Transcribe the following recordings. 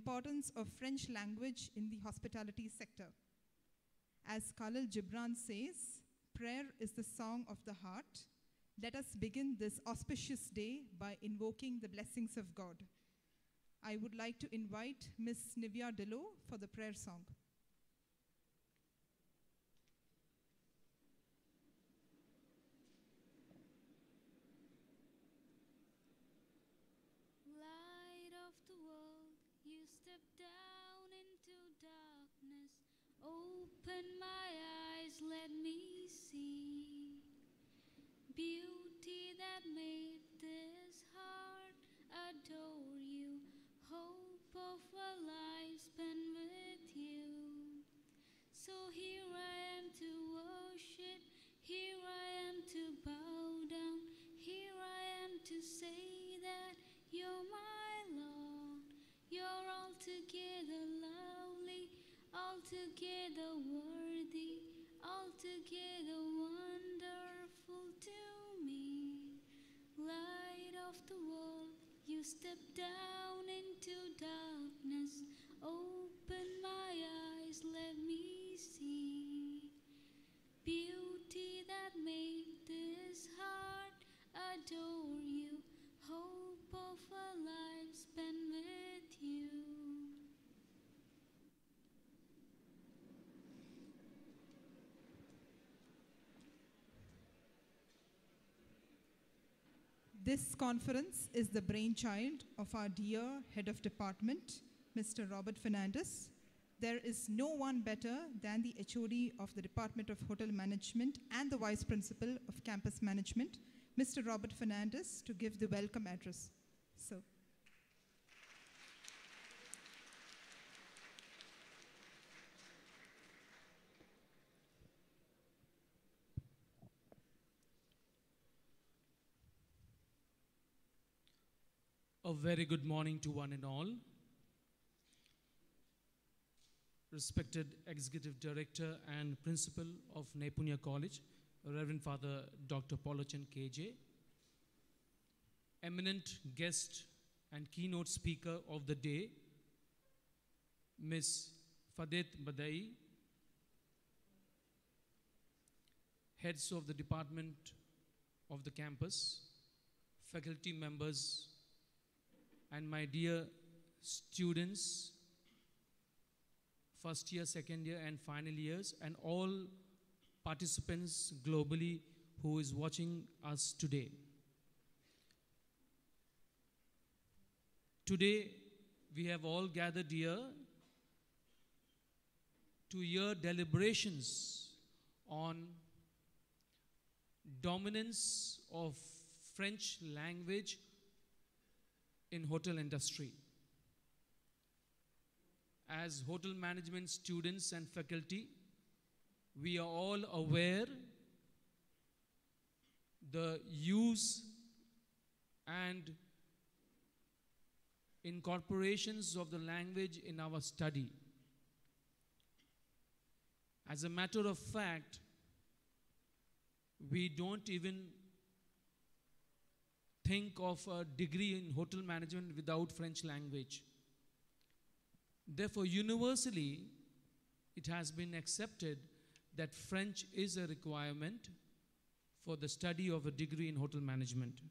importance of French language in the hospitality sector. As Khalil Gibran says, prayer is the song of the heart. Let us begin this auspicious day by invoking the blessings of God. I would like to invite Ms. Nivya Dillo for the prayer song. Light of the world, you step down into darkness. Open my eyes, let me see beauty that made this heart adore you. Hope of a life spent with you. So here I am to worship, here I am to bow down, here I am to say that you're my Lord. You're altogether lovely, altogether worthy, altogether wonderful to me. Light of the world, you step down into darkness. Open my eyes, let me see beauty that made this heart adore you. Hope of a life spent with you. This conference is the brainchild of our dear head of department, Mr. Robert Fernandez. There is no one better than the HOD of the Department of Hotel Management and the Vice Principal of Campus Management, Mr. Robert Fernandez, to give the welcome address. So. A very good morning to one and all. Respected Executive Director and Principal of Naipunnya College, Reverend Father Dr. Polachan KJ, eminent guest and keynote speaker of the day, Ms. Fadet Badai, heads of the department of the campus, faculty members, and my dear students, first year, second year, and final years, and all participants globally who is watching us today. Today, we have all gathered here to hear deliberations on dominance of French language in hotel industry. As hotel management students and faculty, we are all aware the use and incorporations of the language in our study. As a matter of fact, we don't even think of a degree in hotel management without French language. Therefore, universally, it has been accepted that French is a requirement for the study of a degree in hotel management.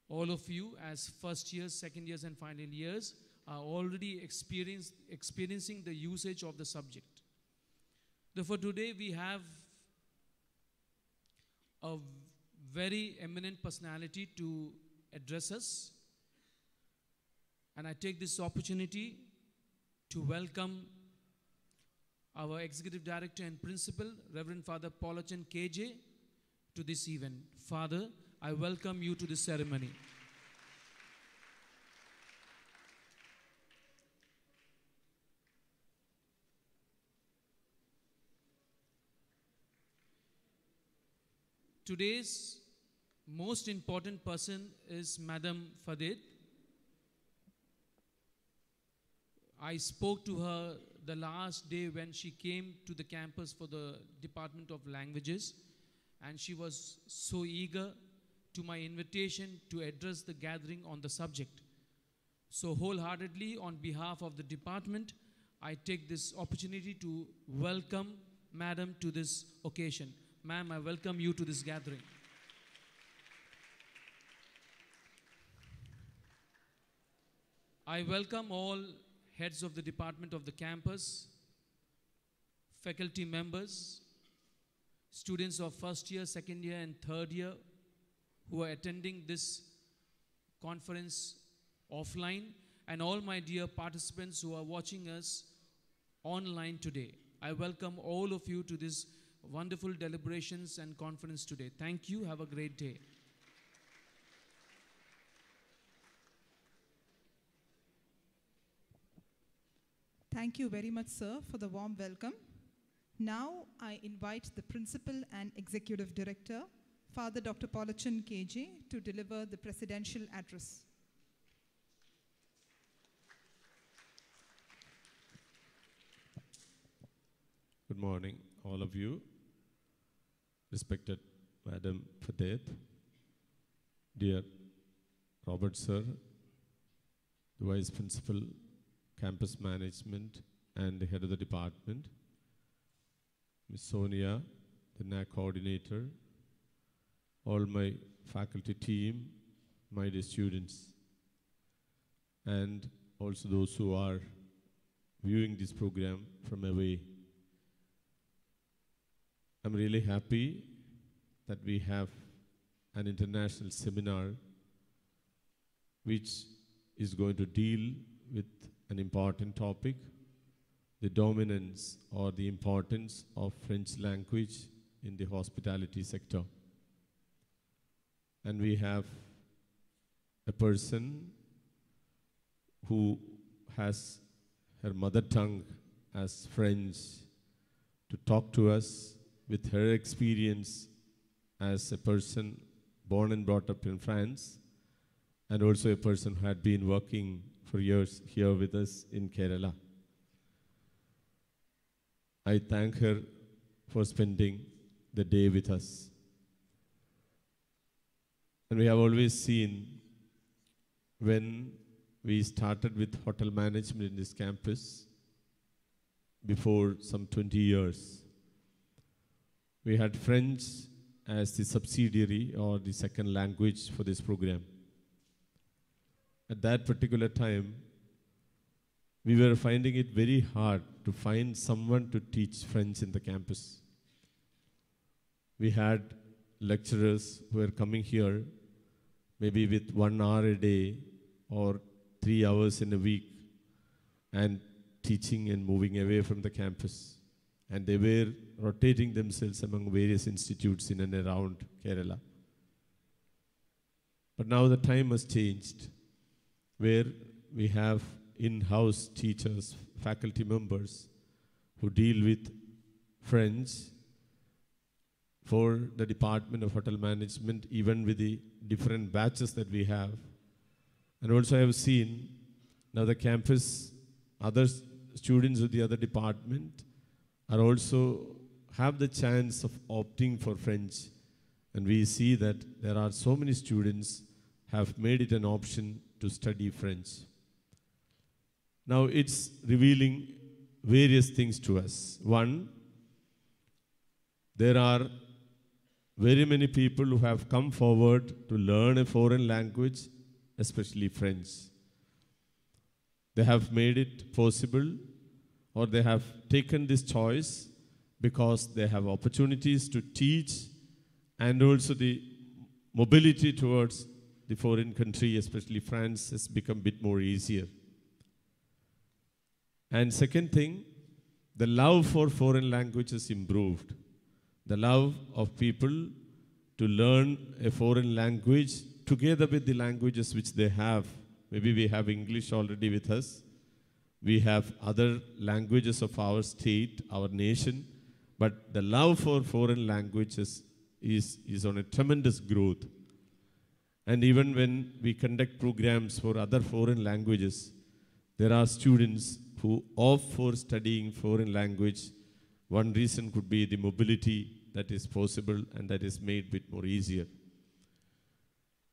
All of you, as first years, second years, and final years, are already experiencing the usage of the subject. Therefore, today we have a very eminent personality to address us, and I take this opportunity to welcome our Executive Director and Principal, Reverend Father Polachan KJ, to this event. Father, I welcome you to this ceremony. Today's most important person is Madam Fadet. I spoke to her the last day when she came to the campus for the Department of Languages, and she was so eager to my invitation to address the gathering on the subject. So wholeheartedly, on behalf of the department, I take this opportunity to welcome Madam to this occasion. Ma'am, I welcome you to this gathering. I welcome all heads of the department of the campus, faculty members, students of first year, second year, and third year who are attending this conference offline, and all my dear participants who are watching us online today. I welcome all of you to this wonderful deliberations and conference today. Thank you. Have a great day. Thank you very much, sir, for the warm welcome. Now I invite the Principal and Executive Director, Father Dr. Paulachan KJ, to deliver the presidential address. Good morning, all of you. Respected Madam Fadet, dear Robert Sir, the Vice Principal, Campus Management, and the Head of the Department, Ms. Sonia, the NAC Coordinator, all my faculty team, my dear students, and also those who are viewing this program from away. I'm really happy that we have an international seminar which is going to deal with an important topic, the dominance or the importance of French language in the hospitality sector. And we have a person who has her mother tongue as French to talk to us with her experience as a person born and brought up in France, and also a person who had been working for years here with us in Kerala. I thank her for spending the day with us. And we have always seen, when we started with hotel management in this campus before some 20 years, we had French as the subsidiary or the second language for this program. At that particular time, we were finding it very hard to find someone to teach French in the campus. We had lecturers who were coming here maybe with 1 hour a day or 3 hours in a week and teaching and moving away from the campus. And they were rotating themselves among various institutes in and around Kerala. But now the time has changed, where we have in-house teachers, faculty members who deal with French for the Department of Hotel Management, even with the different batches that we have. And also I have seen now the campus, other students of the other department are also have the chance of opting for French. And we see that there are so many students have made it an option to study French. Now it's revealing various things to us. One, there are very many people who have come forward to learn a foreign language, especially French. They have made it possible, or they have taken this choice because they have opportunities to teach, and also the mobility towards the foreign country, especially France, has become a bit more easier. And second thing, the love for foreign languages improved. The love of people to learn a foreign language together with the languages which they have. Maybe we have English already with us. We have other languages of our state, our nation. But the love for foreign languages is on a tremendous growth. And even when we conduct programs for other foreign languages, there are students who opt for studying foreign language. One reason could be the mobility that is possible and that is made a bit more easier.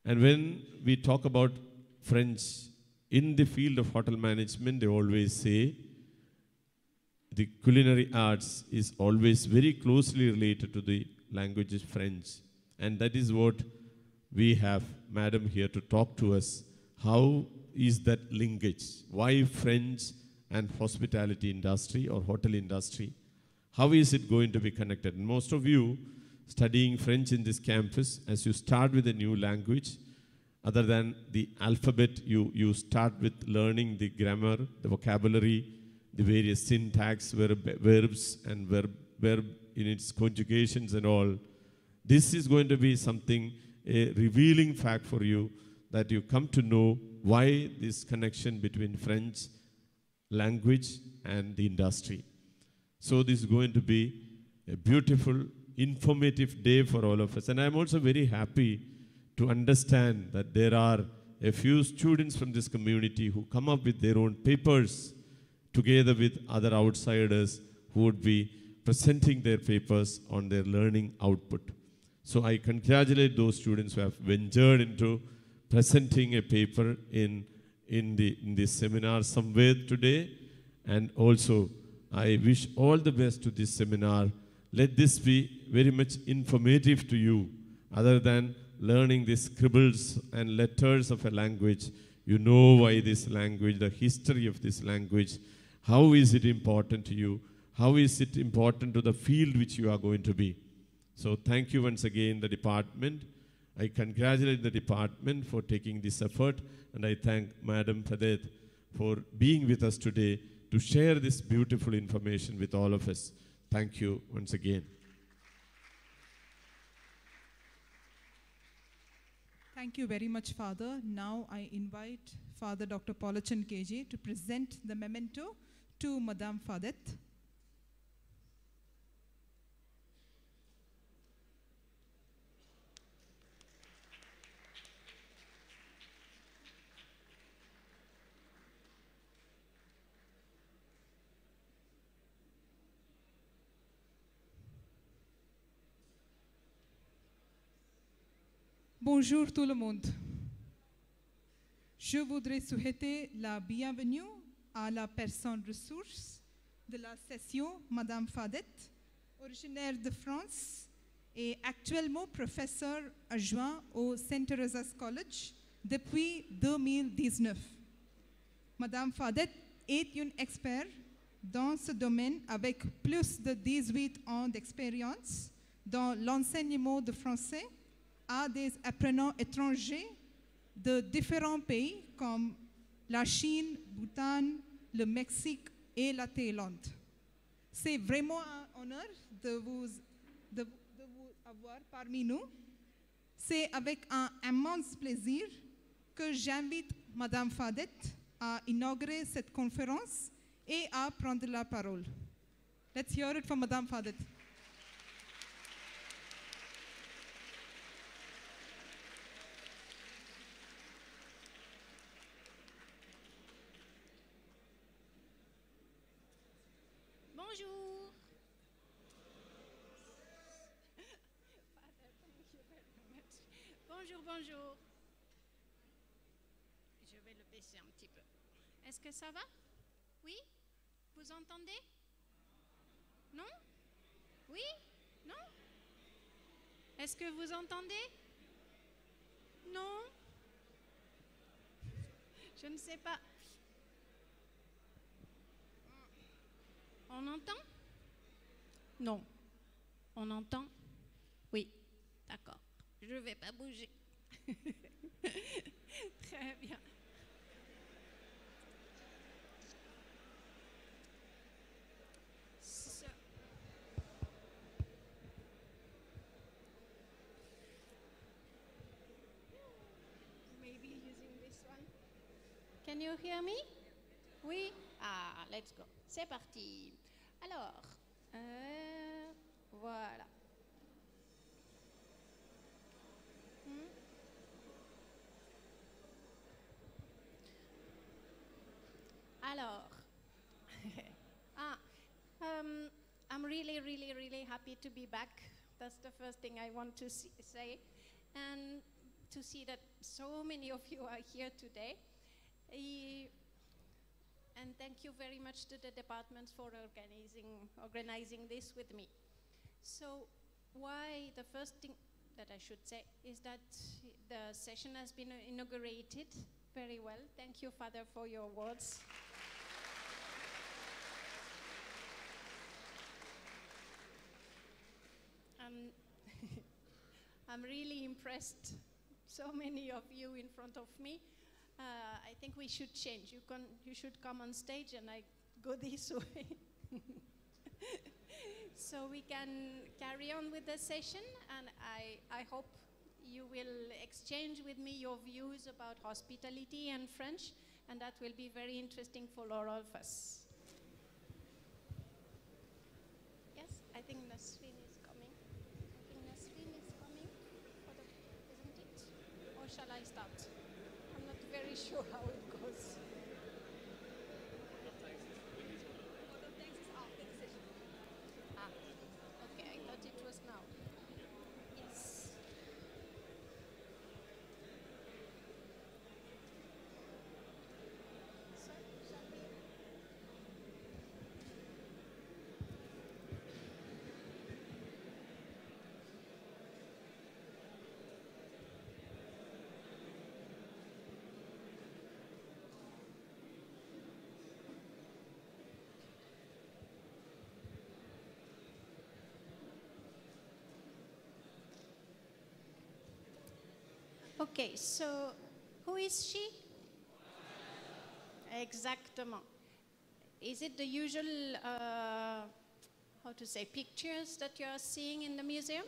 And when we talk about French, in the field of hotel management, they always say the culinary arts is always very closely related to the language of French. And that is what we have Madam here to talk to us. How is that linkage? Why French and hospitality industry or hotel industry? How is it going to be connected? And most of you studying French in this campus, as you start with a new language, other than the alphabet, you start with learning the grammar, the vocabulary, the various syntax, verbs and verb in its conjugations and all. This is going to be something, a revealing fact for you, that you come to know why this connection between French language and the industry. So this is going to be a beautiful, informative day for all of us. And I'm also very happy to understand that there are a few students from this community who come up with their own papers together with other outsiders who would be presenting their papers on their learning output. So I congratulate those students who have ventured into presenting a paper in this seminar somewhere today. And also, I wish all the best to this seminar. Let this be very much informative to you. Other than learning the scribbles and letters of a language, you know why this language, the history of this language, how is it important to you, how is it important to the field which you are going to be. So thank you once again, the department. I congratulate the department for taking this effort, and I thank Madam Fadet for being with us today to share this beautiful information with all of us. Thank you once again. Thank you very much, Father. Now I invite Father Dr. Paulachan KJ to present the memento to Madame Fadet. Bonjour tout le monde. Je voudrais souhaiter la bienvenue à la personne ressource de la session, Madame Fadet, originaire de France et actuellement professeur adjoint au St. Teresa's College depuis 2019. Madame Fadet est une experte dans ce domaine avec plus de 18 ans d'expérience dans l'enseignement de français à des apprenants étrangers de différents pays comme la Chine, Bhoutan, le Mexique et la Thaïlande. C'est vraiment un honneur de vous avoir parmi nous. C'est avec un immense plaisir que j'invite Madame Fadet à inaugurer cette conférence et à prendre la parole. Let's hear it from Madame Fadet. Bonjour. Bonjour, bonjour. Je vais le baisser un petit peu. Est-ce que ça va? Oui? Vous entendez? Non? Oui? Non? Est-ce que vous entendez? Non? Je ne sais pas. On entend? Non. On entend? Oui. D'accord. Je ne vais pas bouger. Très bien. So, maybe using this one. Can you hear me? Oui? Ah, let's go. C'est parti. Alors, voilà. Alors, I'm really, really, really happy to be back. That's the first thing I want to say. And to see that so many of you are here today. Eh, and thank you very much to the departments for organizing this with me. So why the first thing that I should say is that the session has been inaugurated very well. Thank you, Father, for your words. I'm really impressed. So many of you in front of me. I think we should change. You should come on stage and I go this way. So we can carry on with the session, and I hope you will exchange with me your views about hospitality and French, and that will be very interesting for all of us. Yes, I think Nasreen is coming. Isn't it? Or shall I start? I'm not very sure how it goes. Okay, I thought it was now. Yes. So, shall we? Okay, so who is she? Exactement. Is it the usual, how to say, pictures that you are seeing in the museum?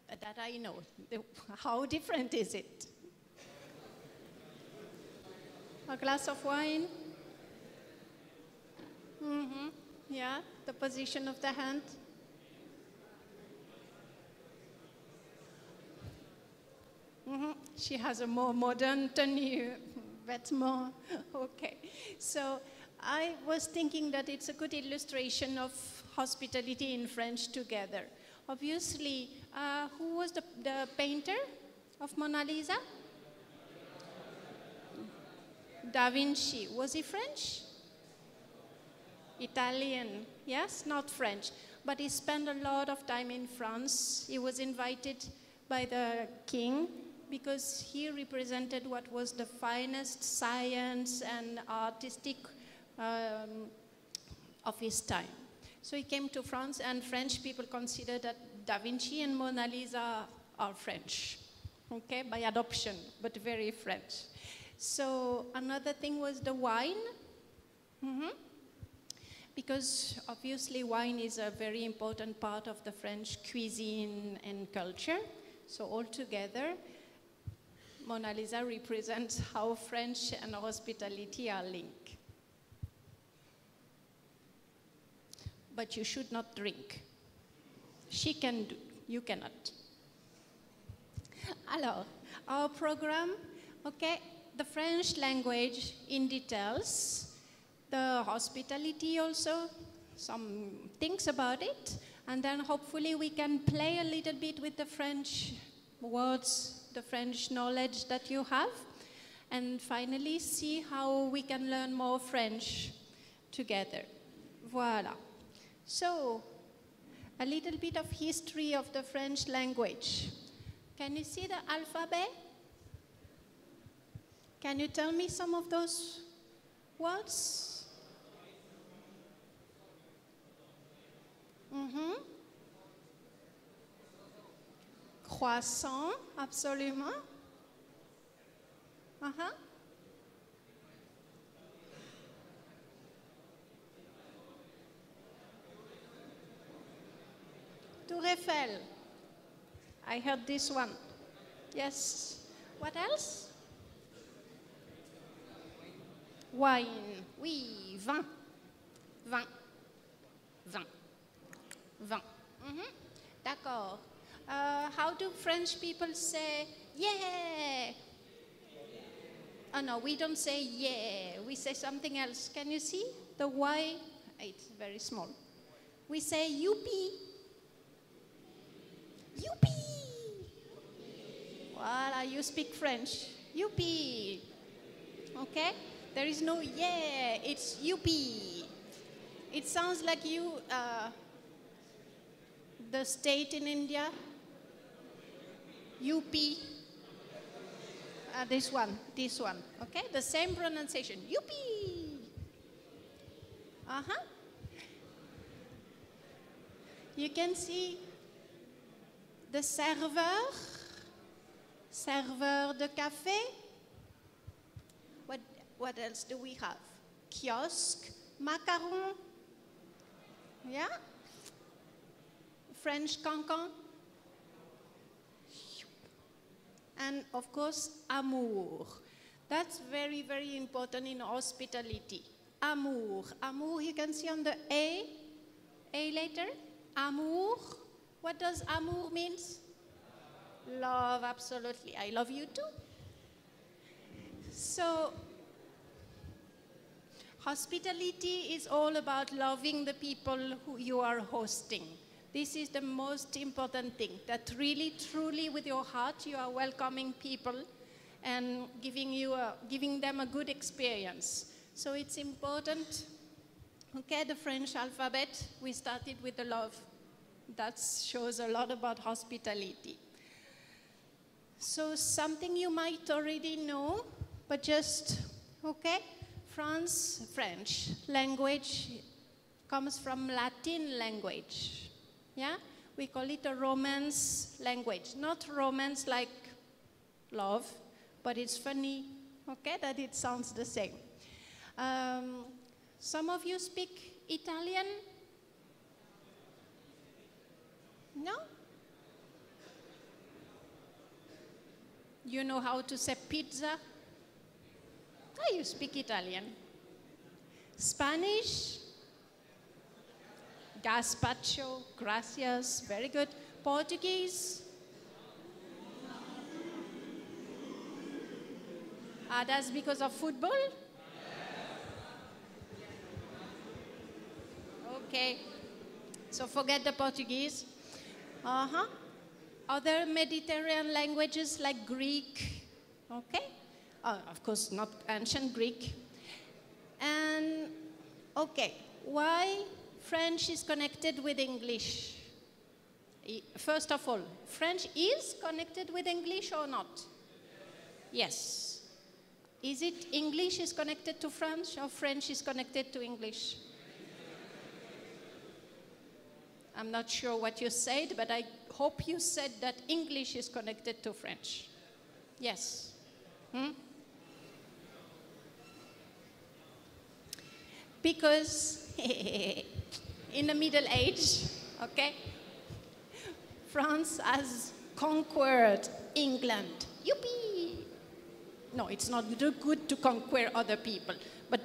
That I know. How different is it? A glass of wine? Mm-hmm. Yeah, the position of the hand. Mm-hmm. She has a more modern tenue, vêtements. Okay. So I was thinking that it's a good illustration of hospitality in French together. Obviously, who was the painter of Mona Lisa? Da Vinci. Was he French? Italian. Yes, not French. But he spent a lot of time in France. He was invited by the king because he represented what was the finest science and artistic of his time. So he came to France, and French people consider that Da Vinci and Mona Lisa are French, okay, by adoption, but very French. So another thing was the wine, because obviously wine is a very important part of the French cuisine and culture. So altogether, Mona Lisa represents how French and hospitality are linked. But you should not drink. She can do, you cannot. Alors, our program, okay, the French language in details, the hospitality also, some things about it, and then hopefully we can play a little bit with the French words, the French knowledge that you have, and finally see how we can learn more French together. Voilà. So, a little bit of history of the French language. Can you see the alphabet? Can you tell me some of those words? Croissant, absolument. Tour Eiffel. I heard this one. Yes. What else? Wine. Oui, vin. Vin. Vin. Vin. D'accord. How do French people say, yeah? Oh no, we don't say yeah. We say something else. Can you see? The Y, it's very small. We say youpi. Youpi. Voilà, you speak French. Youpi. Okay? There is no yeah, it's UP. It sounds like the state in India, UP. This one, okay? The same pronunciation, UP. Uh-huh. You can see the serveur de café. What else do we have? Kiosque, macaron, yeah? French cancan. And of course, amour. That's very, very important in hospitality. Amour. Amour, you can see on the A later. Amour. What does amour means? Love, absolutely. I love you too. So, hospitality is all about loving the people who you are hosting. This is the most important thing, that really, truly with your heart, you are welcoming people and giving them a good experience. So it's important. Okay, the French alphabet, we started with the love. That shows a lot about hospitality. So something you might already know, but just, okay, French language comes from Latin language. Yeah, we call it a Romance language. Not romance like love, but it's funny, okay, that it sounds the same. Some of you speak Italian? No? You know how to say pizza? Oh, you speak Italian. Spanish? Gazpacho, gracias, very good. Portuguese? That's because of football? Okay, so forget the Portuguese. Other Mediterranean languages like Greek, okay? Of course, not ancient Greek. And, okay, why French is connected with English? First of all, French is connected with English or not? Yes. Is it English is connected to French or French is connected to English? I'm not sure what you said, but I hope you said that English is connected to French. Yes. Because in the Middle Age, okay, France has conquered England. Yippee! No, it's not good to conquer other people. But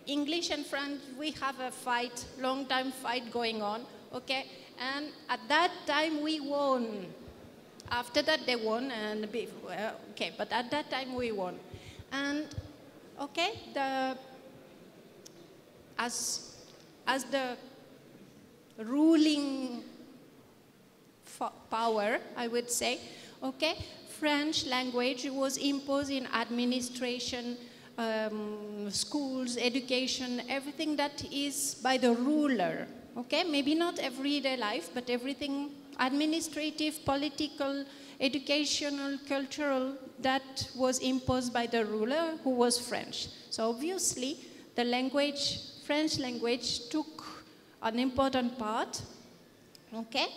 English and French, we have a fight, long time fight going on, okay? And at that time we won. After that they won, and okay, but at that time we won. And okay, as the ruling power, I would say, okay, French language was imposed in administration, schools, education, everything that is by the ruler. Okay, maybe not everyday life, but everything administrative, political, educational, cultural, that was imposed by the ruler who was French. So obviously, the language, French language, took an important part, okay?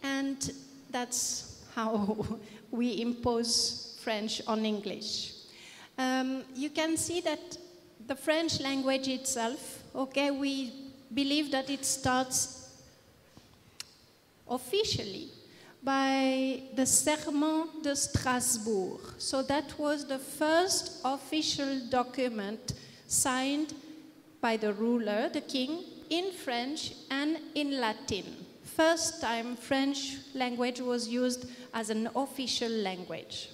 And that's how we impose French on English. You can see that the French language itself, okay, we believe that it starts officially by the Serment de Strasbourg. So that was the first official document signed by the ruler, the king, in French and in Latin. First time French language was used as an official language.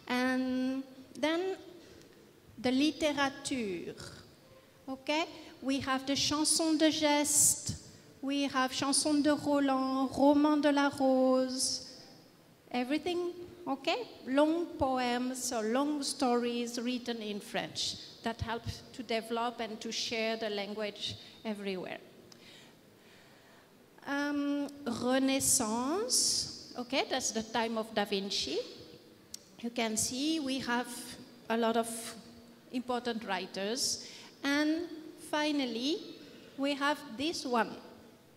And then the literature, okay? We have the Chanson de Geste, we have Chanson de Roland, Roman de la Rose, everything okay, long poems or long stories written in French that help to develop and to share the language everywhere. Renaissance, okay, that's the time of Da Vinci. You can see we have a lot of important writers. And finally, we have this one,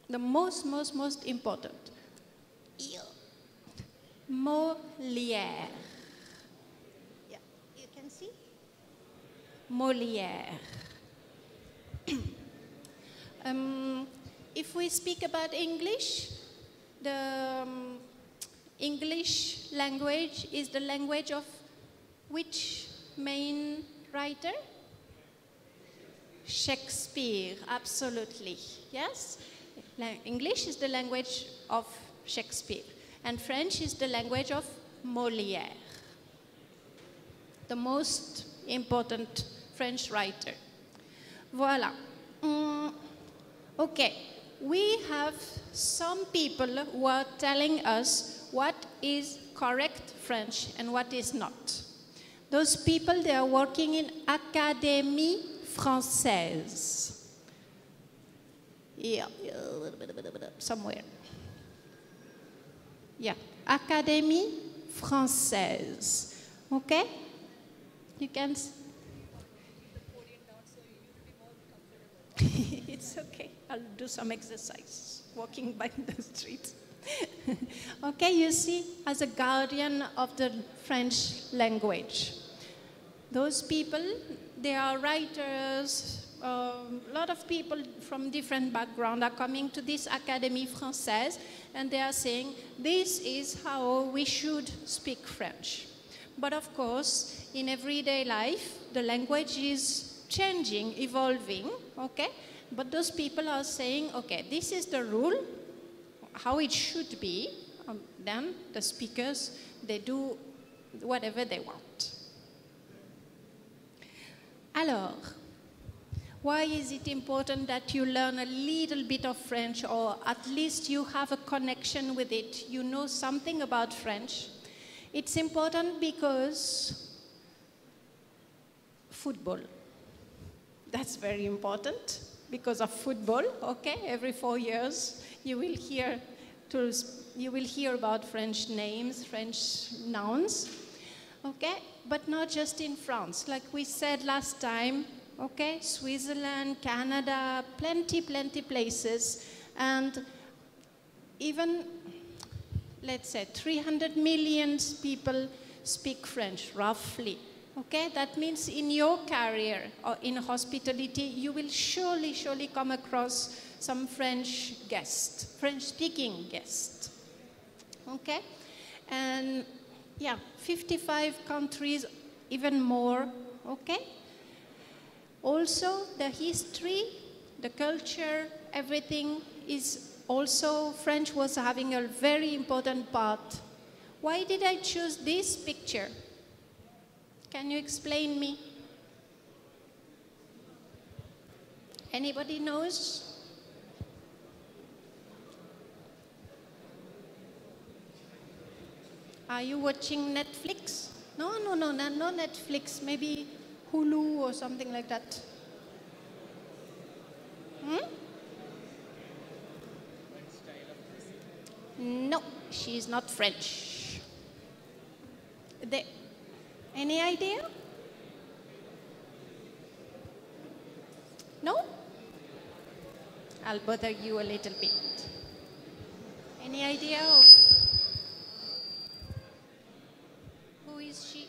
the most important. Molière. Yeah, you can see? Molière. If we speak about English, the English language is the language of which main writer? Shakespeare, absolutely, yes? English is the language of Shakespeare, and French is the language of Molière, the most important French writer. Voilà. Okay, we have some people who are telling us what is correct French and what is not. Those people, they are working in Académie Française. Yeah, somewhere. Yeah, Académie Française. Okay? You can... It's okay. I'll do some exercise, walking by the streets. Okay, you see, as a guardian of the French language. Those people, they are writers, a lot of people from different backgrounds are coming to this Académie Française, and they are saying, this is how we should speak French. But of course, in everyday life, the language is changing, evolving, okay? But those people are saying, okay, this is the rule, how it should be. Then the speakers, they do whatever they want. Alors, why is it important that you learn a little bit of French, or at least you have a connection with it, you know something about French? It's important because football. That's very important because of football, okay? Every 4 years you will hear about French names, French nouns, okay? But not just in France. Like we said last time, okay? Switzerland, Canada, plenty places. And even, let's say, 300 million people speak French, roughly. Okay, that means in your career or in hospitality, you will surely come across some French guest, French-speaking guest. Okay, and yeah, 55 countries, even more. Okay. Also, the history, the culture, everything is also, French was having a very important part. Why did I choose this picture? Can you explain me? Anybody knows? Are you watching Netflix? No, not Netflix. Maybe Hulu or something like that. No, she is not French. Any idea? No? I'll bother you a little bit. Any idea of who is she?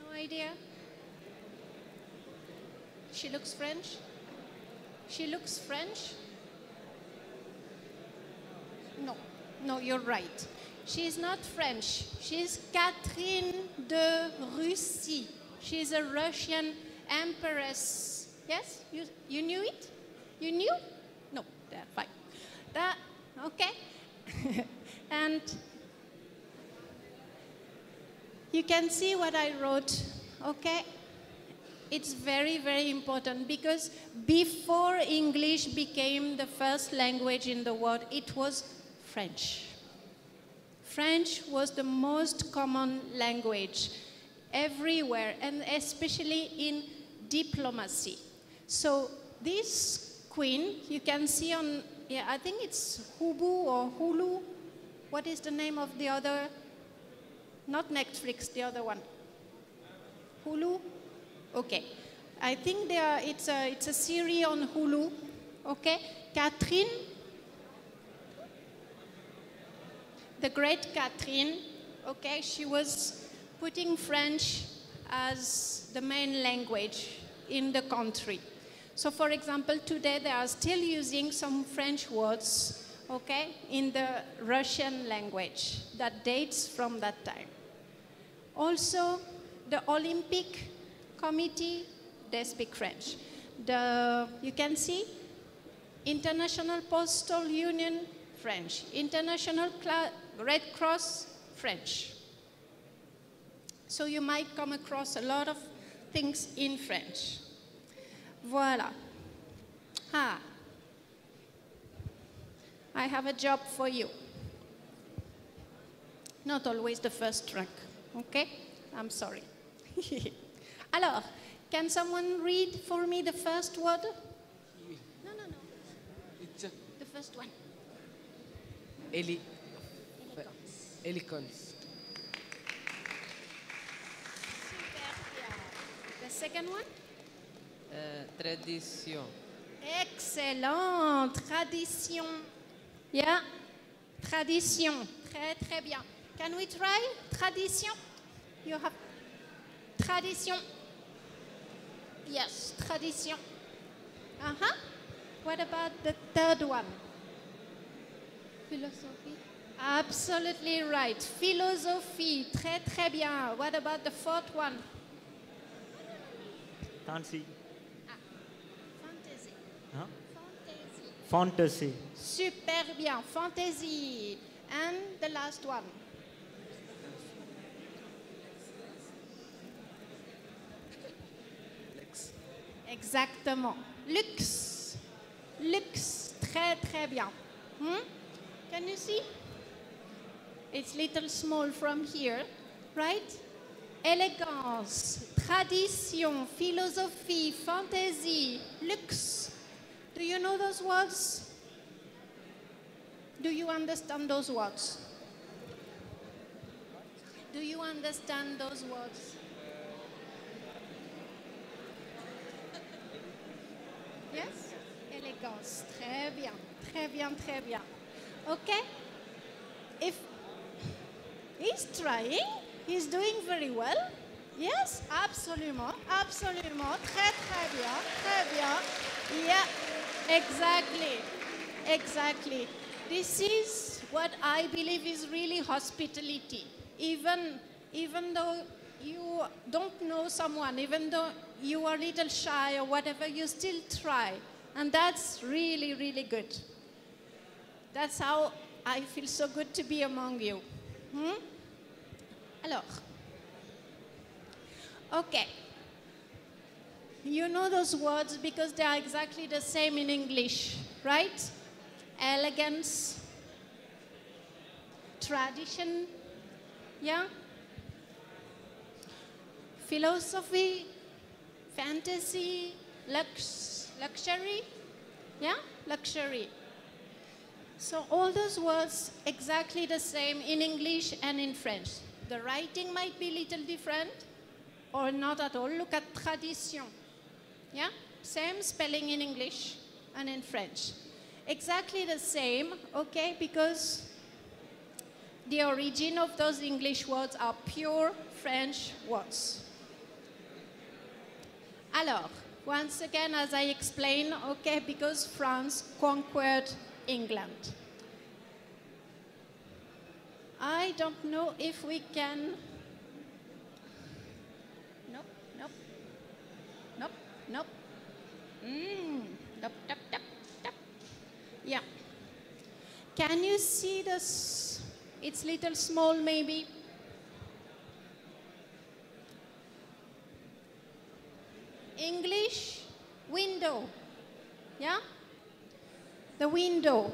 No idea? She looks French? She looks French? No, you're right. She's not French. She's Catherine de Russie. She's a Russian empress. Yes? You knew it? You knew? No, that's fine. Okay. And you can see what I wrote, okay? It's very important because before English became the first language in the world, it was French. French was the most common language everywhere, and especially in diplomacy. So this queen, you can see on, yeah, I think it's Hubu or Hulu. What is the name of the other? Not Netflix, the other one. Hulu? Okay. I think it's a series on Hulu. Okay. Catherine, the great Catherine, okay, she was putting French as the main language in the country. So for example, today they are still using some French words, okay, in the Russian language that dates from that time. Also, the Olympic Committee, they speak French. You can see International Postal Union, French. International Red Cross, French. So you might come across a lot of things in French. Voilà. Ah. I have a job for you. Not always the first rank, okay? I'm sorry. Alors, can someone read for me the first word? No. It's The first one. eloquence. Super bien. The second one? Tradition. Excellent. Tradition. Yeah. Tradition. Très, très bien. Can we try? Tradition. You have tradition. Yes, tradition. Uh-huh. What about the third one? Philosophy. Absolutely right. Philosophie. Très, très bien. What about the fourth one? Fancy. Fantasy. Huh? Fantasy. Fantasy. Super bien. Fantasy. And the last one. Exactement. Luxe. Luxe. Très, très bien. Can you see? It's little small from here, right? Élégance, tradition, philosophie, fantaisie, luxe. Do you know those words? Do you understand those words? Do you understand those words? Yes? Élégance. Très bien. Très bien, très bien. Okay? If he's trying, he's doing very well. Yes, absolument, absolument. Très, très bien, très bien. Yeah, exactly, exactly. This is what I believe is really hospitality. Even though you don't know someone, even though you are a little shy or whatever, you still try. And that's really, really good. That's how I feel so good to be among you. Alors, okay. You know those words because they are exactly the same in English, right? Elegance, tradition, yeah? Philosophy, fantasy, luxury, yeah? Luxury. So all those words exactly the same in English and in French. The writing might be a little different or not at all. Look at tradition. Yeah? Same spelling in English and in French. Exactly the same, okay, because the origin of those English words are pure French words. Alors, once again, as I explained, okay, because France conquered England. I don't know if we can. Nope. Nope. Yeah. Can you see this? It's little small maybe. English, window. Yeah? The window.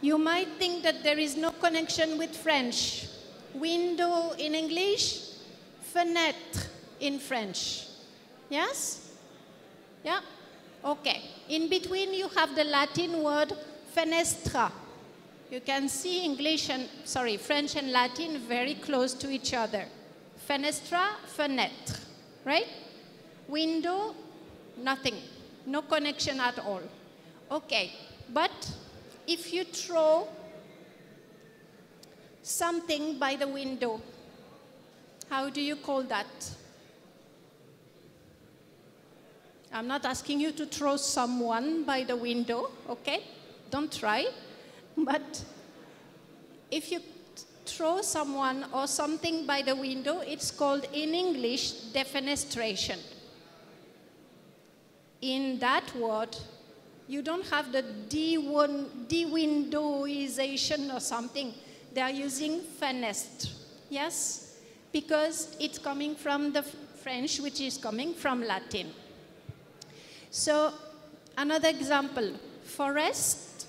You might think that there is no connection with French. Window in English, fenêtre in French. Yes? Yeah? Okay. In between you have the Latin word fenestra. You can see French and Latin very close to each other. Fenestra, fenêtre, right? Window, nothing. No connection at all. Okay, but if you throw something by the window, how do you call that? I'm not asking you to throw someone by the window, okay? Don't try. But if you throw someone or something by the window, it's called in English defenestration. In that word, you don't have the de-windowization or something. They are using fenestre, yes? Because it's coming from the French, which is coming from Latin. So, another example, forest,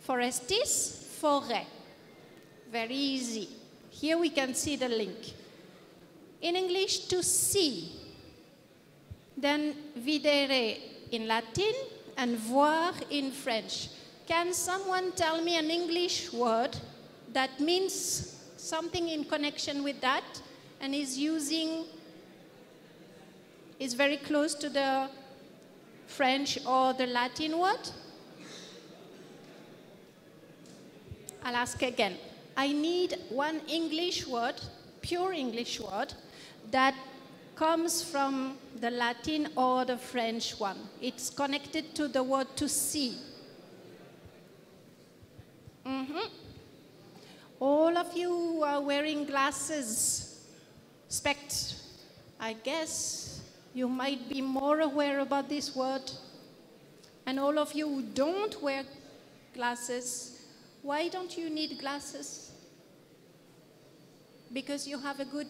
forestis, forêt. Very easy. Here we can see the link. In English, to see. Then videre in Latin and voir in French. Can someone tell me an English word that means something in connection with that and is very close to the French or the Latin word? I'll ask again. I need one English word, pure English word, that comes from the Latin or the French one. It's connected to the word to see. All of you are wearing glasses, specs. I guess you might be more aware about this word. And all of you who don't wear glasses, why don't you need glasses? Because you have a good...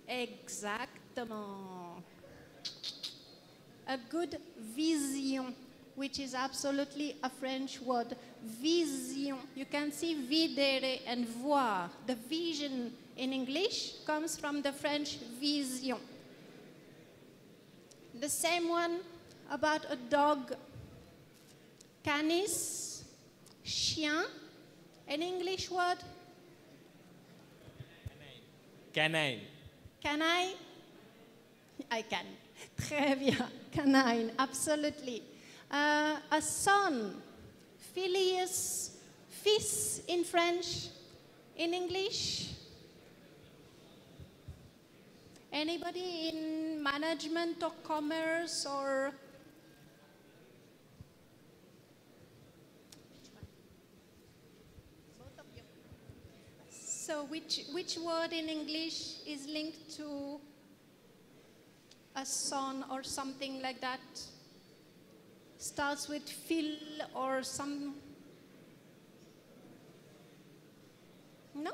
Exactement. A good vision, which is absolutely a French word. Vision. You can see videre and voir. The vision in English comes from the French vision. The same one about a dog. Canis, chien. An English word? Canine. Can I? I can. Très bien. Canine, absolutely. A son, filius, fils in French, in English. Anybody in management or commerce or? So which word in English is linked to a son or something like that? Starts with fil or some... No?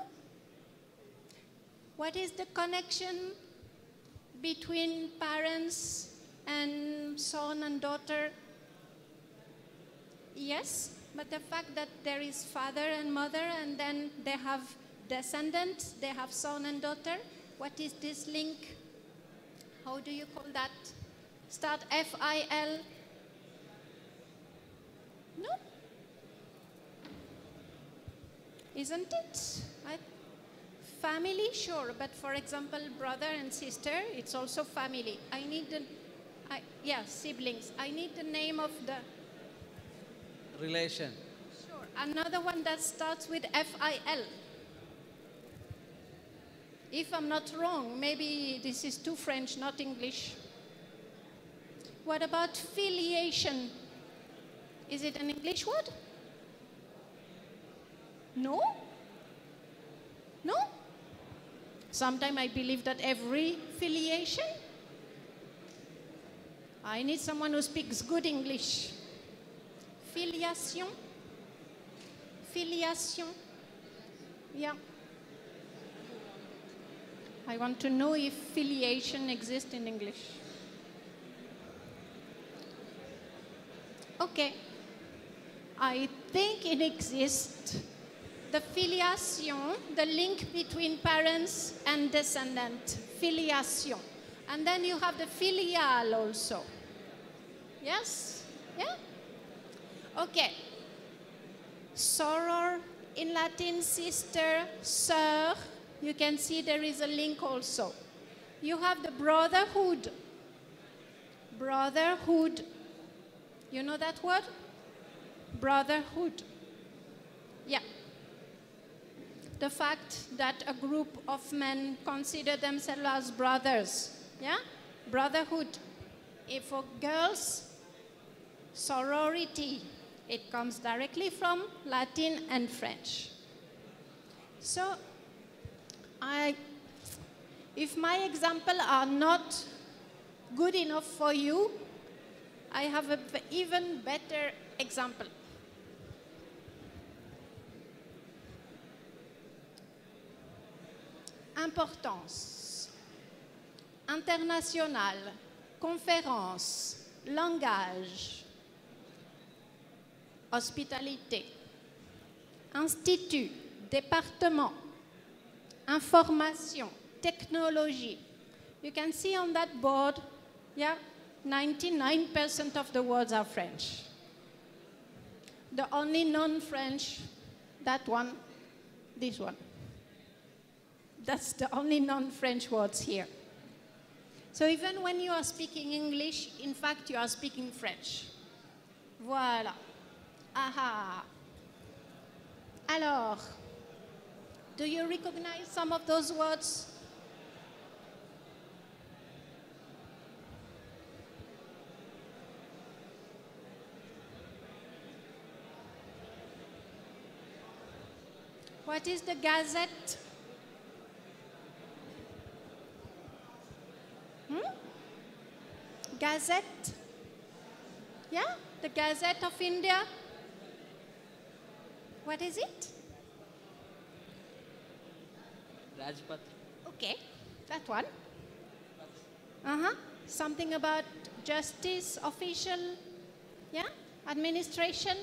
What is the connection between parents and son and daughter? Yes, but the fact that there is father and mother and then they have descendants, they have son and daughter. What is this link? How do you call that? Start F-I-L. No? Isn't it? Family, sure, but for example, brother and sister, it's also family. I need the, siblings. I need the name of the... Relation. Sure. Another one that starts with F-I-L. If I'm not wrong, maybe this is too French, not English. What about filiation? Is it an English word? No? No? Sometimes I believe that every filiation. I need someone who speaks good English. Filiation. Filiation. Yeah. I want to know if filiation exists in English. I think it exists. The filiation, the link between parents and descendant, filiation. And then you have the filial also. Yes? Yeah? Okay. Soror in Latin, sister, sœur. You can see there is a link also. You have the brotherhood. Brotherhood. You know that word? Brotherhood. Yeah. The fact that a group of men consider themselves as brothers. Yeah? Brotherhood. If for girls, sorority. It comes directly from Latin and French. So, if my examples are not good enough for you, I have an even better example. Importance, internationale, conférence, langage, hospitalité, institut, département, information, technology. You can see on that board, yeah, 99% of the words are French. The only non-French, that one, this one. That's the only non-French words here. So even when you are speaking English, in fact, you are speaking French. Voilà. Aha. Alors, do you recognize some of those words? What is the Gazette? Gazette? Yeah? The Gazette of India? What is it? Rajpat. Okay, that one. Something about justice, official, yeah? Administration?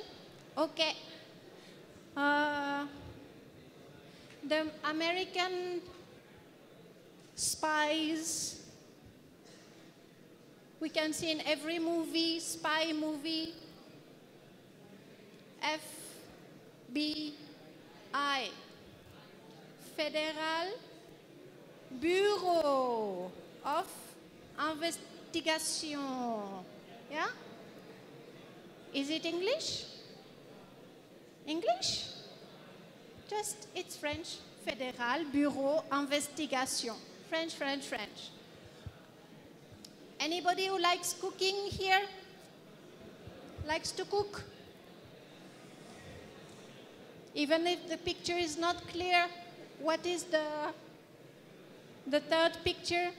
Okay. The American spies. We can see in every movie, spy movie, FBI, Federal Bureau of Investigation. Yeah? Is it English? English? Just, it's French. Fédéral Bureau Investigation. French, French, French. Anybody who likes cooking here? Likes to cook? Even if the picture is not clear, what is the third picture?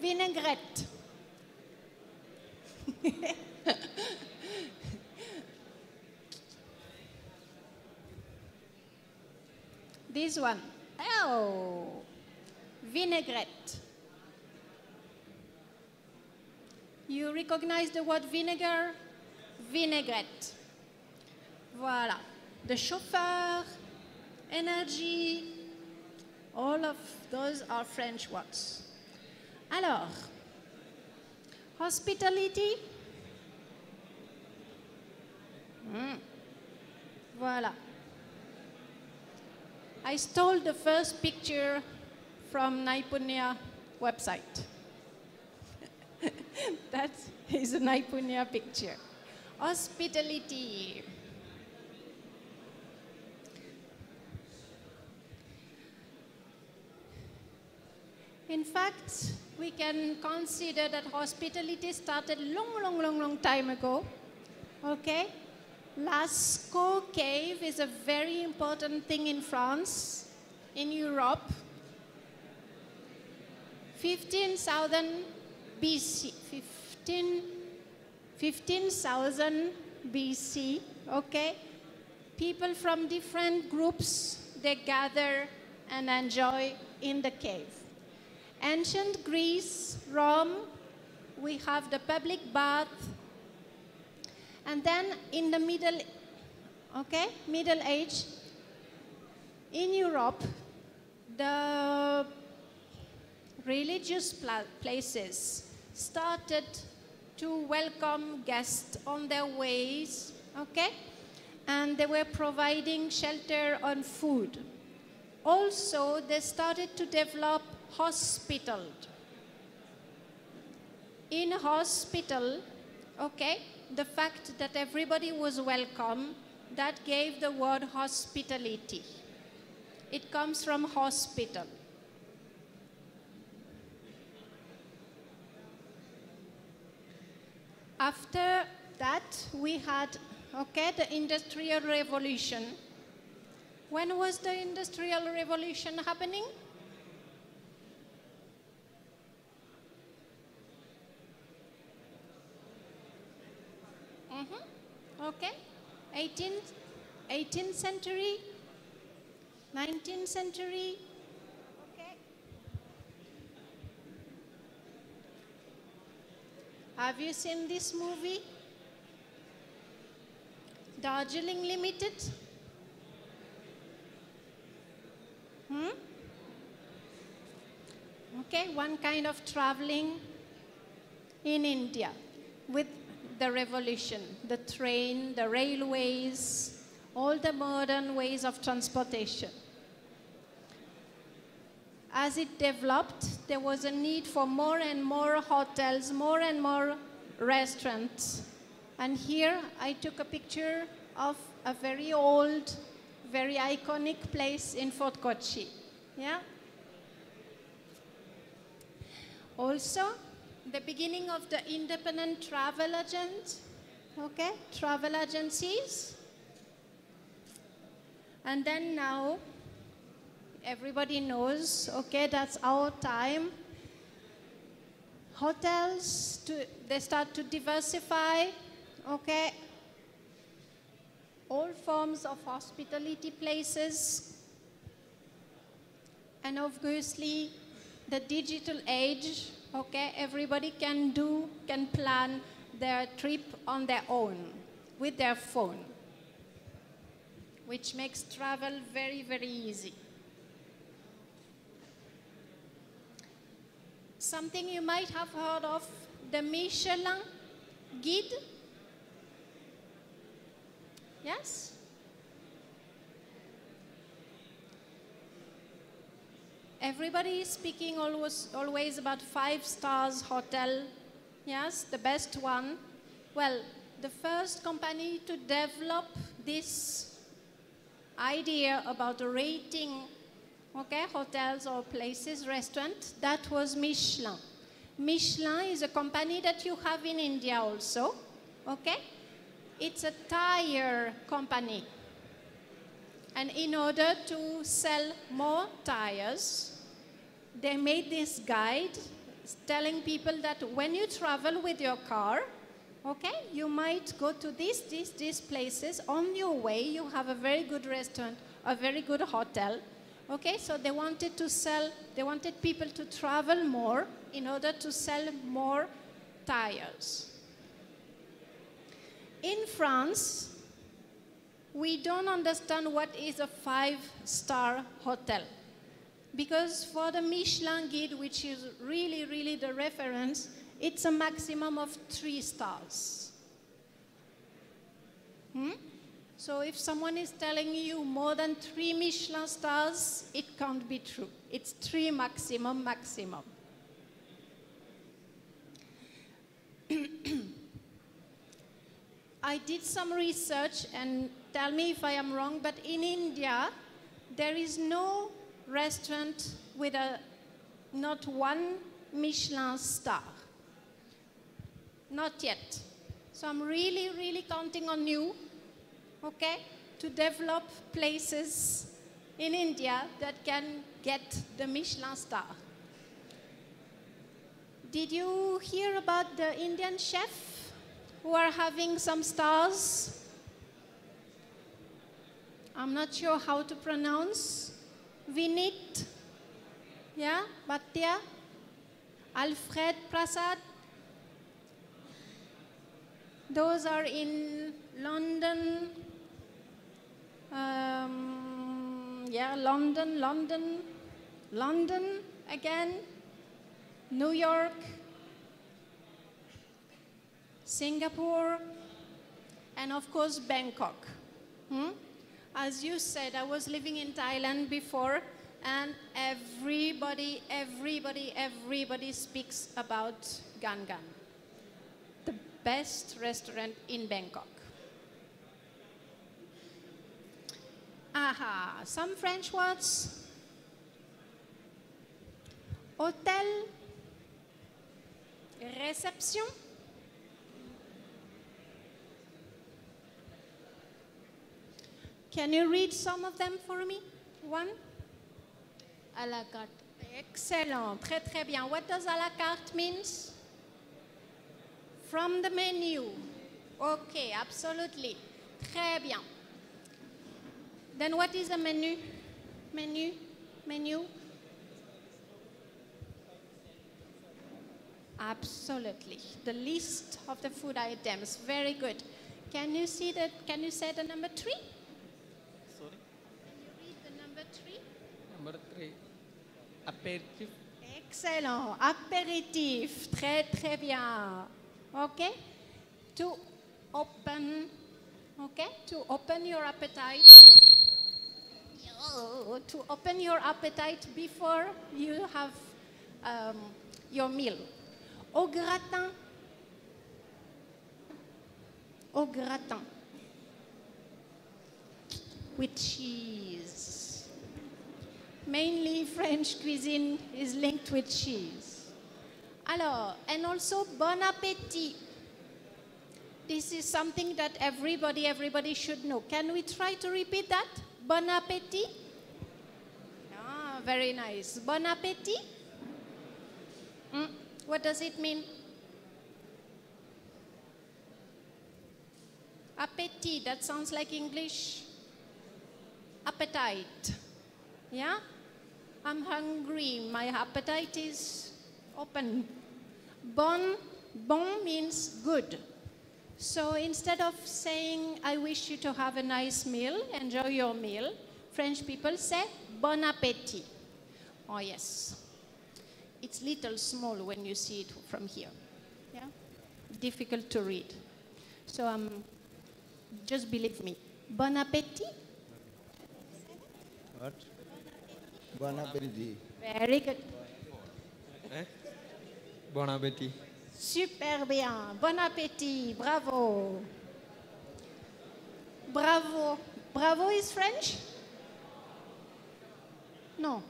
Vinaigrette. This one. Oh, vinaigrette. You recognize the word vinegar? Vinaigrette. Voilà. The chauffeur, energy, all of those are French words. Alors, hospitality. Voilà. I stole the first picture from Naipunnya website. That is a Naipunnya picture. Hospitality. In fact, we can consider that hospitality started long time ago. Okay? Lascaux cave is a very important thing in France, in Europe. 15,000 BC. 15,000 BC, okay? People from different groups, they gather and enjoy in the cave. Ancient Greece, Rome, we have the public bath. And then in the Middle Age, in Europe, the religious places started to welcome guests on their ways, okay? And they were providing shelter and food. Also, they started to develop hospitals. In hospital, okay, the fact that everybody was welcome, that gave the word hospitality. It comes from hospital. After that, we had, okay, the Industrial Revolution. When was the Industrial Revolution happening? Okay, 18th century, 19th century, okay. Have you seen this movie? Darjeeling Limited? Okay, one kind of traveling in India with the revolution, the train, the railways, all the modern ways of transportation. As it developed, there was a need for more and more hotels, more and more restaurants. And here I took a picture of a very old, very iconic place in Fort Kochi. Yeah? Also, the beginning of the independent travel agents, okay, travel agencies. And then now, everybody knows, okay, that's our time. Hotels, they start to diversify, okay, all forms of hospitality places. And obviously, the digital age, okay, everybody can plan their trip on their own with their phone, which makes travel very, very easy. Something you might have heard of, the Michelin Guide. Yes? Everybody is speaking always about 5 stars hotel. Yes, the best one. Well, the first company to develop this idea about rating, okay, hotels or places, restaurants, that was Michelin. Michelin is a company that you have in India also, okay? It's a tire company. And in order to sell more tires, they made this guide telling people that when you travel with your car, okay, you might go to these places. On your way, you have a very good restaurant, a very good hotel. Okay, so they wanted people to travel more in order to sell more tires. In France, we don't understand what is a 5-star hotel. Because for the Michelin Guide, which is really, really the reference, it's a maximum of 3 stars. So if someone is telling you more than 3 Michelin stars, it can't be true. It's 3 maximum. I did some research, and tell me if I am wrong, but in India, there is no restaurant with not 1 Michelin star. Not yet. So I'm really, really counting on you, okay, to develop places in India that can get the Michelin star. Did you hear about the Indian chef who are having some stars? I'm not sure how to pronounce. Vinit, yeah, Bhatia, Alfred Prasad. Those are in London. Yeah, London again, New York, Singapore, and of course Bangkok. As you said, I was living in Thailand before, and everybody speaks about Gan Gan, the best restaurant in Bangkok. Aha, some French words. Hôtel, réception. Can you read some of them for me? One? À la carte. Excellent, très très bien. What does à la carte means? From the menu. Okay, absolutely. Très bien. Then what is a menu? Menu? Absolutely. The list of the food items. Very good. Can you see that? Can you say the number 3? Sorry. Can you read the number 3? Number 3. Aperitif. Excellent. Apéritif. Très, très bien. Okay? To open your appetite. To open your appetite before you have your meal. Au gratin. Au gratin. With cheese. Mainly French cuisine is linked with cheese. Alors, and also bon appétit. This is something that everybody should know. Can we try to repeat that? Bon appétit? Ah, very nice. Bon appétit? What does it mean? Appétit, that sounds like English. Appetite. Yeah? I'm hungry. My appetite is open. Bon means good. So instead of saying, I wish you to have a nice meal, enjoy your meal, French people say, bon appétit. Oh yes. It's little small when you see it from here. Yeah? Difficult to read. So just believe me. Bon appétit? What? Bon appétit. Very good. Bon appétit. Super bien. Bon appétit. Bravo. Bravo. Bravo is French? No.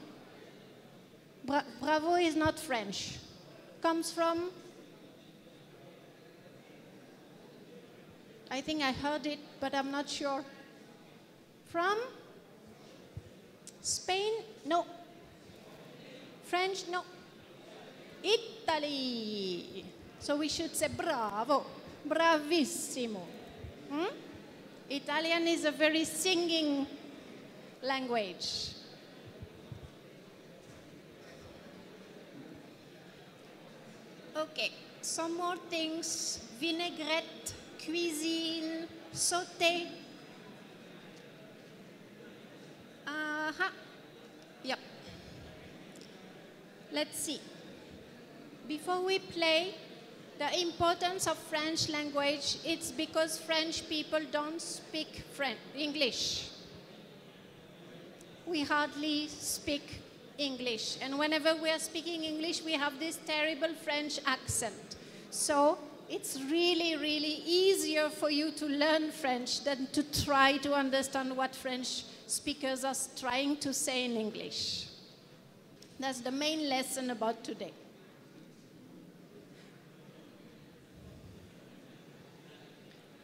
Bravo is not French. Comes from? I think I heard it, but I'm not sure. From? Spain? No. French? No. Italy. So we should say bravo, bravissimo. Italian is a very singing language. Okay, some more things. Vinaigrette, cuisine, sauté. Yep. Let's see. Before we play, the importance of French language, it's because French people don't speak English. We hardly speak English. And whenever we are speaking English, we have this terrible French accent. So it's really, really easier for you to learn French than to try to understand what French speakers are trying to say in English. That's the main lesson about today.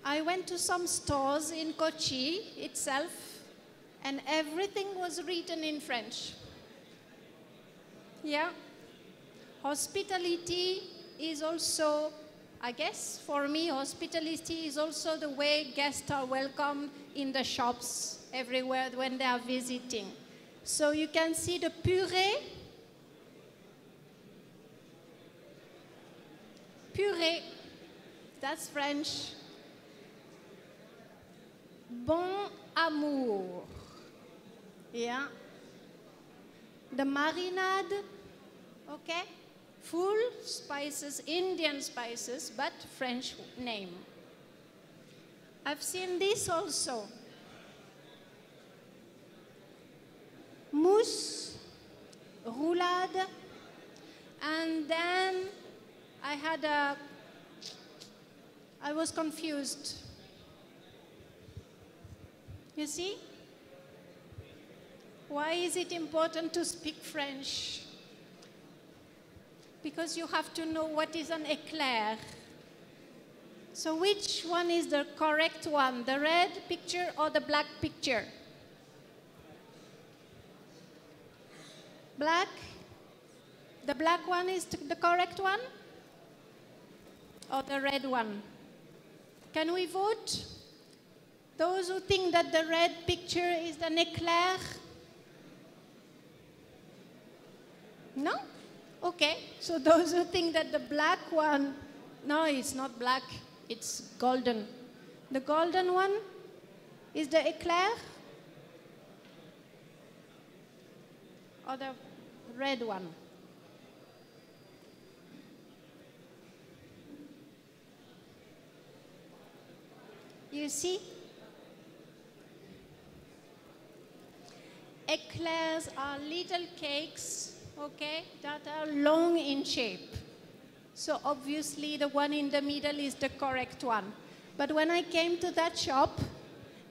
I went to some stores in Kochi itself, and everything was written in French. Yeah. Hospitality is also, I guess, for me, hospitality is also the way guests are welcomed in the shops everywhere when they are visiting. So you can see the purée. Purée, that's French. Bon amour. Yeah. The marinade, okay? Full spices, Indian spices, but French name. I've seen this also. Mousse, roulade, and then I was confused. You see? Why is it important to speak French? Because you have to know what is an éclair. So which one is the correct one? The red picture or the black picture? Black? The black one is the correct one? Or the red one? Can we vote? Those who think that the red picture is an éclair? No? Okay. So those who think that the black one, no, it's not black, it's golden. The golden one is the éclair? Or the red one? You see? Eclairs are little cakes, okay, that are long in shape. So obviously the one in the middle is the correct one. But when I came to that shop,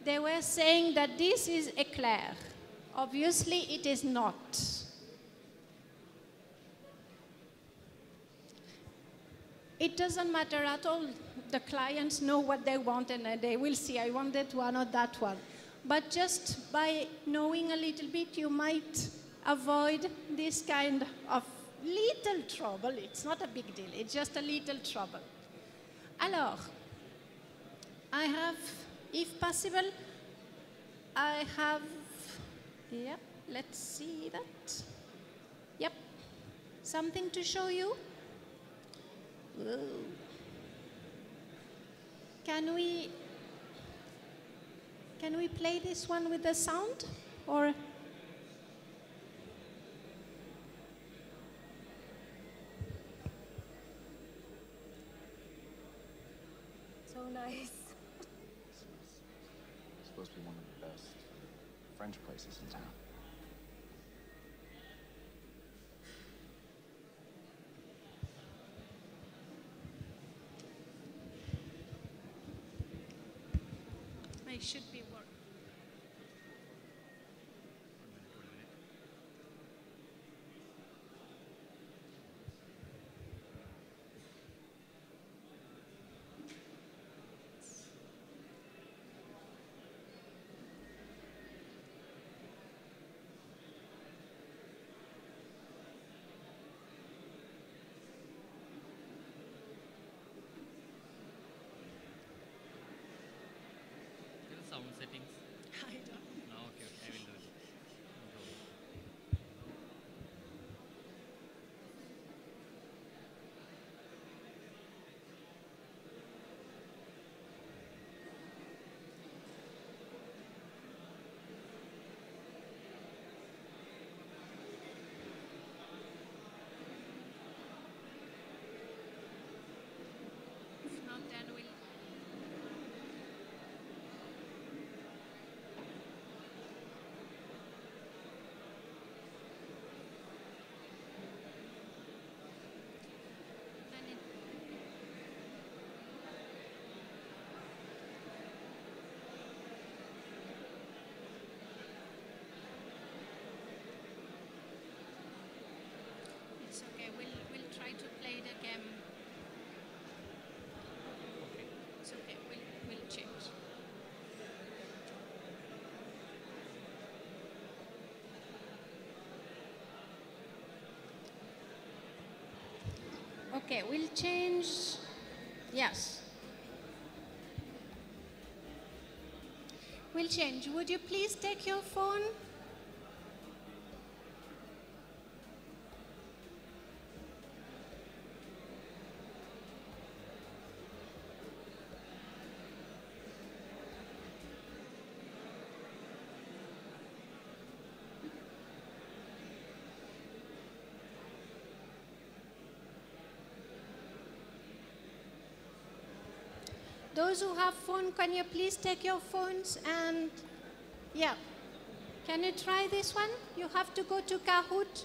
they were saying that this is éclair. Obviously it is not. It doesn't matter at all. The clients know what they want and they will see, I want that one or that one. But just by knowing a little bit, you might avoid this kind of little trouble. It's not a big deal, it's just a little trouble. Alors, I have, if possible, I have, yep, let's see that. Yep, something to show you. Whoa. Can we play this one with the sound, or? So nice. It's supposed to be one of the best French places in town. I should be working. Sound settings? I don't. No, okay, I will do it. No problem. If not, then we'll. Then it, it's okay. We'll try to play the game. Okay. It's okay. We'll change. Okay, we'll change, yes. We'll change. Would you please take your phone? Those who have phone, can you please take your phones and, yeah. Can you try this one? You have to go to Kahoot.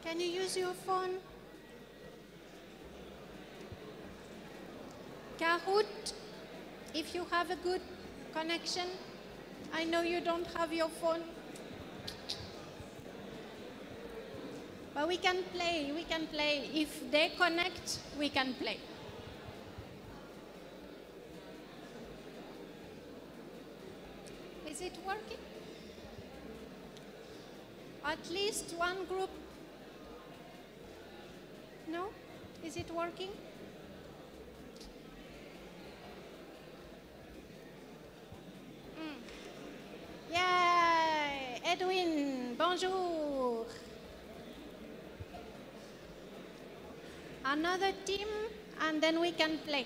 Can you use your phone? Kahoot, if you have a good connection. I know you don't have your phone. But we can play, we can play. If they connect, we can play. Is it working? At least one group. No? Is it working? Yay! Edwin, bonjour. Another team, and then we can play.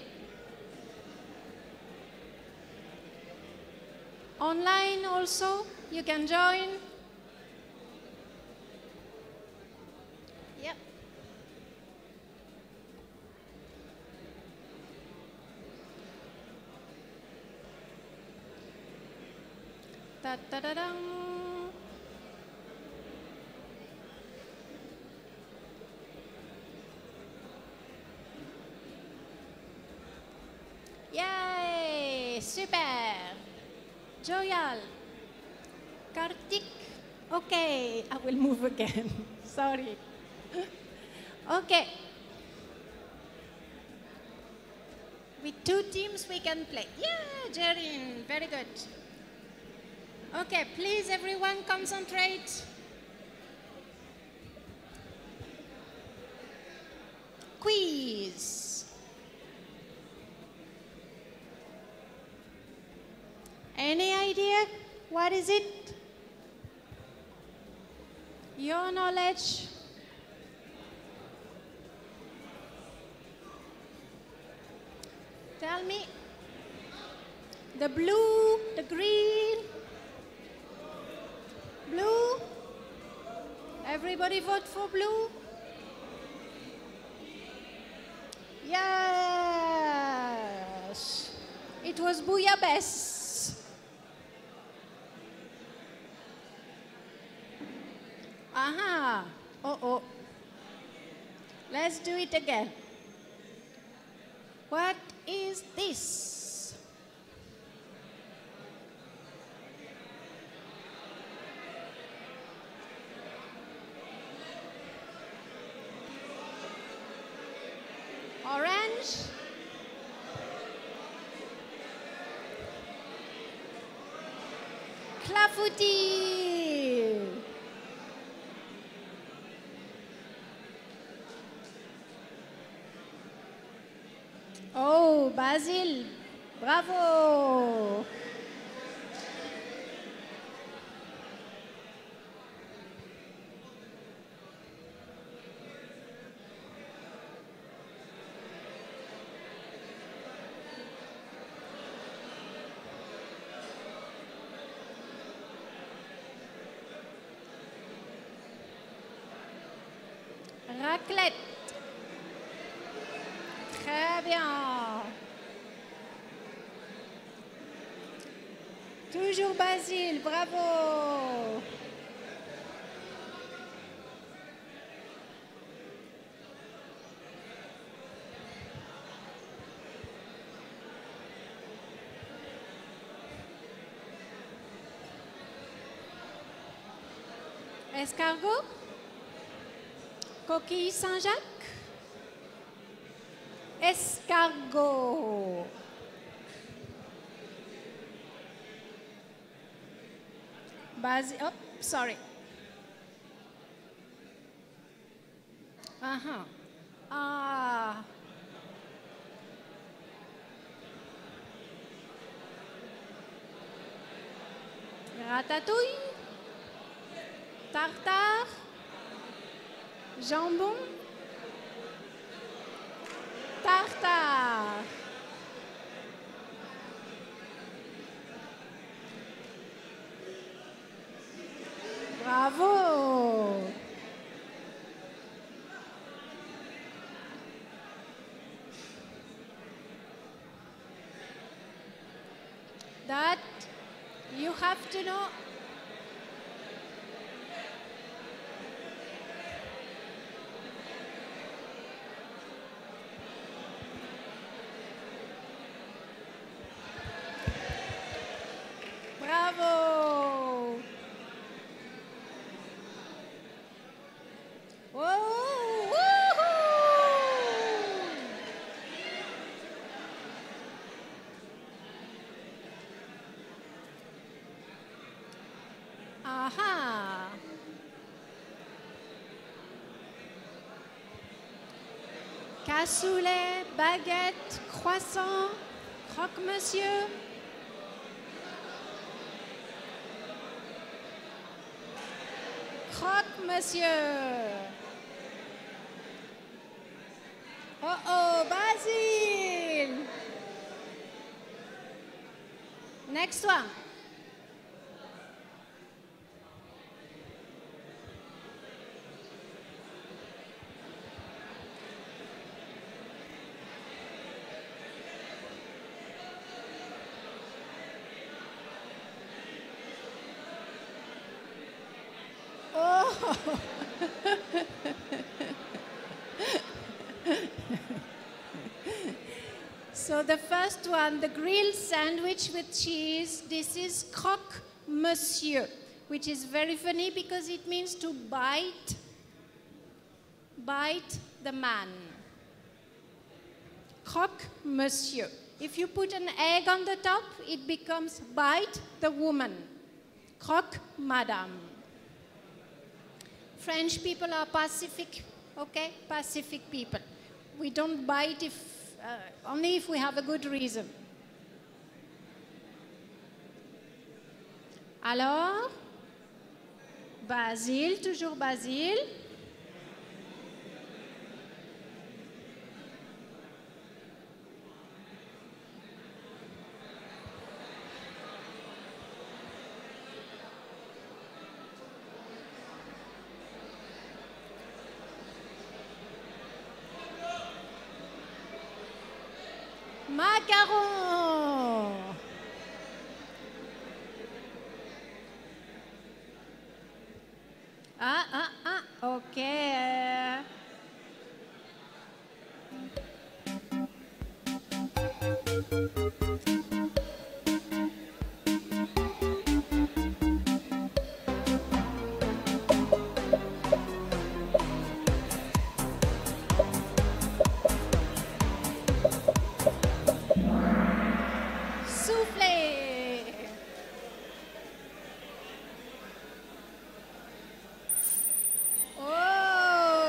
Online also, you can join. Yep. Da-da-da-dum. Yay! Super! Joyal. Kartik. Okay, I will move again. Sorry. Okay. With two teams we can play. Yeah, Jerin, very good. Okay, please everyone concentrate. Quiz. Any idea? What is it? Your knowledge. Tell me. The blue, the green. Blue. Everybody vote for blue. Yes. It was bouillabaisse. Aha. Oh. Let's do it again. What is this? Orange. Clafoutis. Oh, Basil, bravo. Raclette. Très bien. Toujours Basile, bravo. Escargot. Coquille Saint-Jacques. Escargot. Oh, sorry. Uh-huh. Ah. Ratatouille. Tartare. Jambon. Tartare. Bravo. That you have to know. Bravo. Whoa, woohoo. Aha. Cassoulet, baguette, croissant, croque-monsieur. Croque-monsieur. Oh, Basile. Next one. Oh. So the first one, the grilled sandwich with cheese, this is croque monsieur, which is very funny because it means to bite the man. Croque monsieur. If you put an egg on the top, it becomes bite the woman. Croque madame. French people are pacific, okay? Pacific people. We don't bite only if we have a good reason. Alors, Basile, toujours Basile. Macaron. Okay. Soufflé. Oh.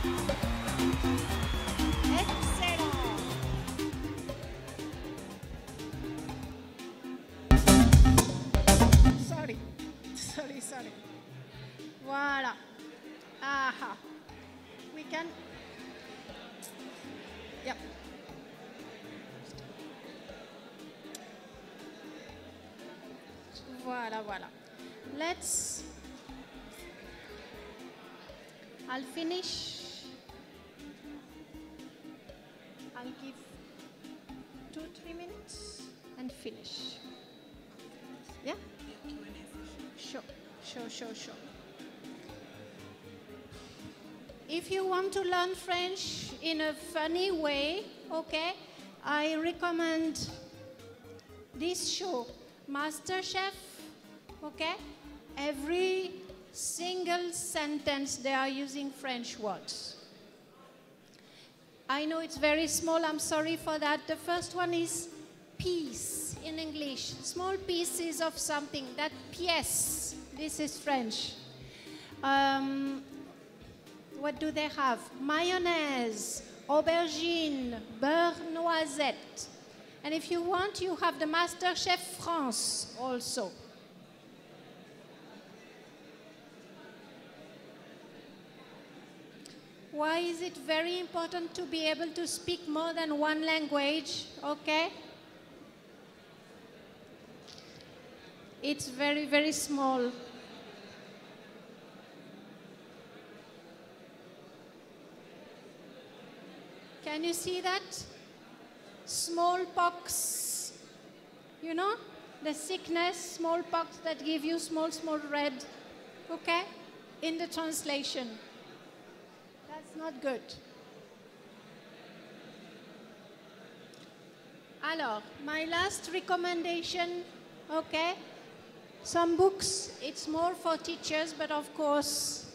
Excellent. Sorry. Sorry. Voilà. Aha. We can. Yep. Voilà. I'll finish. I'll give 2-3 minutes and finish. Yeah? Sure. If you want to learn French in a funny way, okay, I recommend this show, MasterChef, okay? Every single sentence they are using French words. I know it's very small, I'm sorry for that. The first one is piece in English, small pieces of something, that pièce, this is French. What do they have? Mayonnaise, aubergine, beurre noisette. And if you want, you have the MasterChef France also. Why is it very important to be able to speak more than one language? Okay? It's very, very small. Can you see that? Smallpox, you know, the sickness, smallpox that give you small red, okay, in the translation. That's not good. Alors, my last recommendation, okay, some books, it's more for teachers, but of course,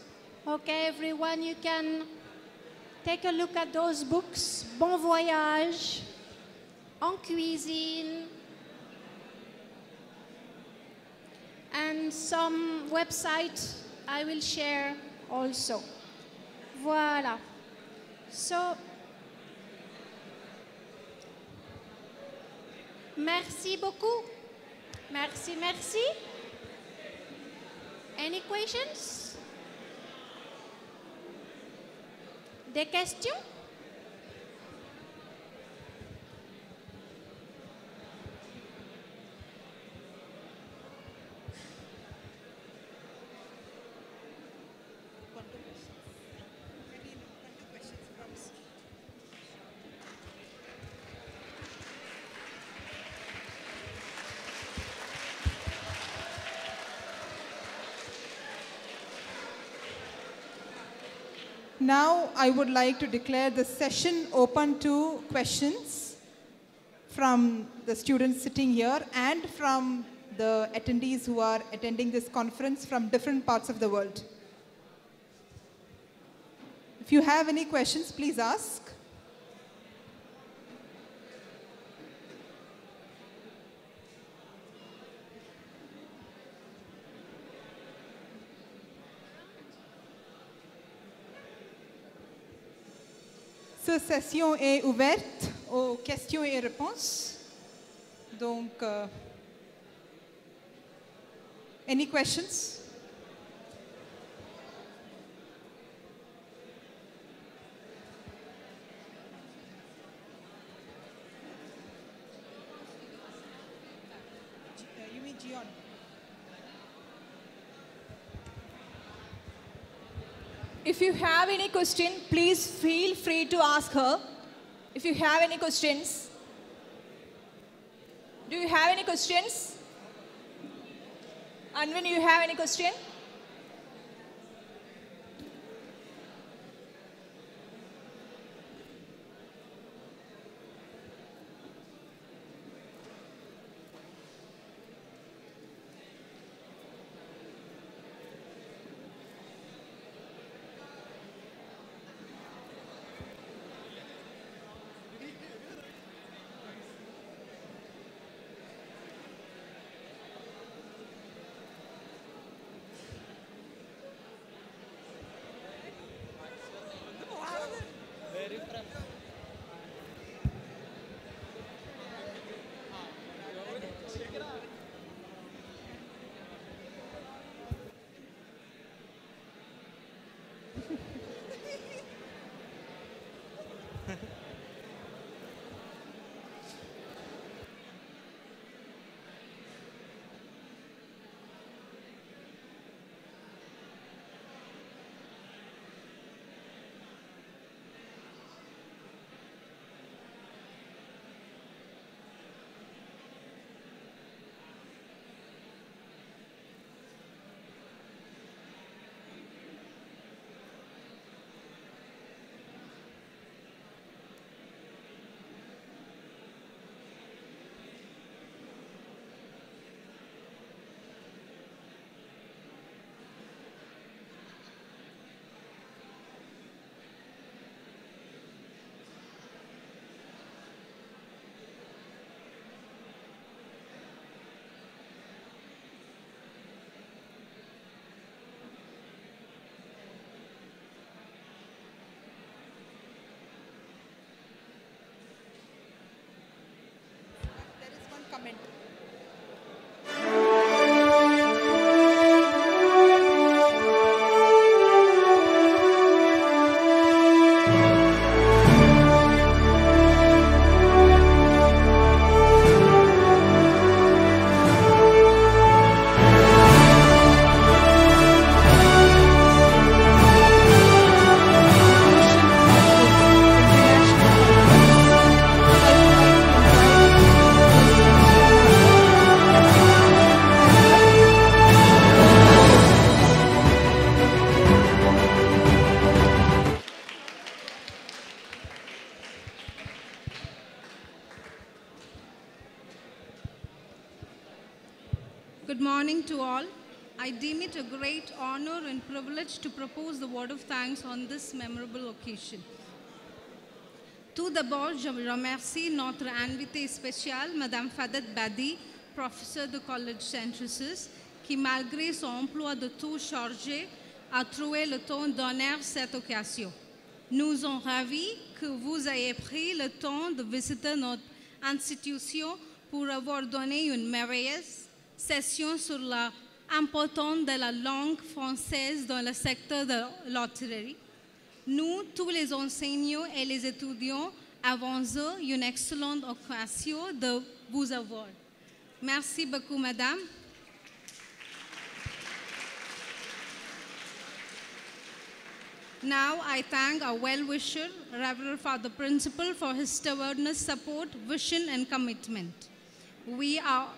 okay, everyone, you can take a look at those books. Bon voyage, en cuisine, and some website I will share also. Voilà. So, merci beaucoup. Merci. Any questions? Des questions? Now I would like to declare the session open to questions from the students sitting here and from the attendees who are attending this conference from different parts of the world. If you have any questions, please ask. Cette session est ouverte aux questions et réponses. Donc, any questions? You mean Gion? If you have any question, please feel free to ask her. If you have any questions. Do you have any questions? And when you have any question? morning to all. I deem it a great honor and privilege to propose the word of thanks on this memorable occasion. Tout d'abord, je remercie notre invitée spéciale, Madame Fadet Badi, professeure de Collège Saint-Francis, qui, malgré son emploi de temps chargé, a trouvé le temps d'honneur cette occasion. Nous sommes ravis que vous ayez pris le temps de visiter notre institution pour avoir donné une merveilleuse session sur l'importance de la langue française dans le secteur de l'hôtellerie. Nous, tous les enseignants et les étudiants, avons eu une excellente occasion de vous avoir. Merci beaucoup, Madame. Now, I thank our well-wisher, Reverend Father Principal, for his stubbornness, support, vision, and commitment. We are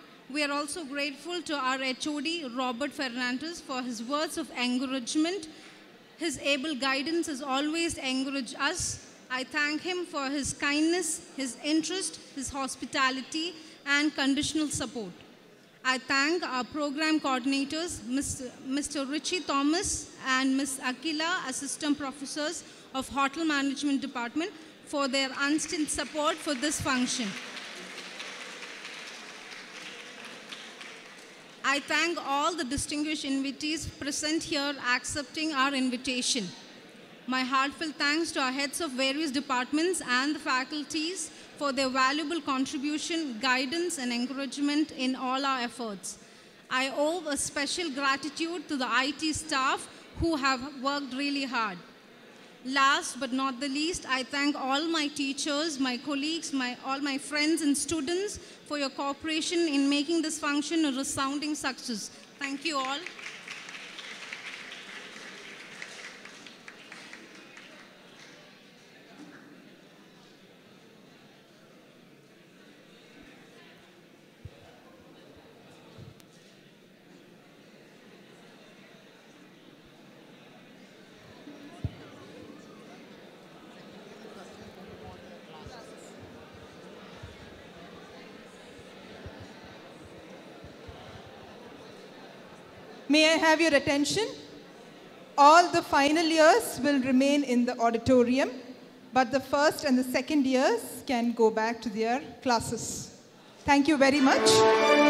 also grateful to our HOD, Robert Fernandez, for his words of encouragement. His able guidance has always encouraged us. I thank him for his kindness, his interest, his hospitality, and conditional support. I thank our program coordinators, Mr. Richie Thomas and Ms. Akila, assistant professors of Hotel Management Department, for their unstinted support for this function. I thank all the distinguished invitees present here accepting our invitation. My heartfelt thanks to our heads of various departments and the faculties for their valuable contribution, guidance, and encouragement in all our efforts. I owe a special gratitude to the IT staff who have worked really hard. Last but not the least, I thank all my teachers, my colleagues, all my friends and students for your cooperation in making this function a resounding success. Thank you all. May I have your attention? All the final years will remain in the auditorium, but the first and the second years can go back to their classes. Thank you very much.